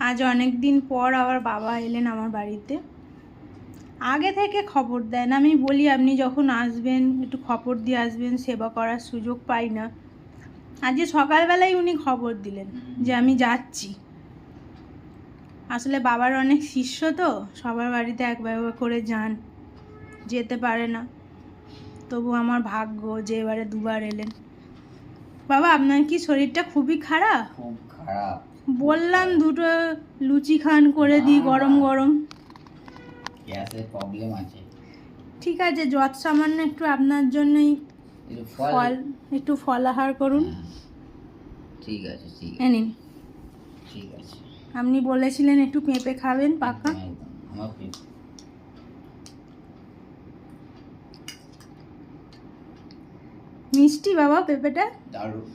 আজ অনেক দিন পর আবার বাবা এলেন আমার বাড়িতে। আগে থেকে খবর দেন, আমি বলি আপনি যখন আসবেন একটু খবর দিয়ে আসবেন, সেবা করার সুযোগ পাই না। আজকে সকালবেলায় উনি খবর দিলেন যে আমি যাচ্ছি। আসলে বাবার অনেক শিষ্য তো, সবার বাড়িতে একবার করে যান, যেতে পারে না। তবু আমার ভাগ্য যে এবারে দুবার এলেন। বাবা আপনার কি শরীরটা খুবই খারাপ? খুব খারাপ। বললাম দুটো লুচি খান করে দিই গরম গরম। গ্যাসের প্রবলেম আছে। ঠিক আছে, যত সামান্য একটু আপনার জন্যই ফল, একটু ফলাহার করুন। ঠিক আছে, ঠিক এ নিন। ঠিক আছে। আপনি বলেছিলেন একটু পেঁপে খাবেন পাকা। আমার মিষ্টি বাবা পেঁপেটা? দারুণ।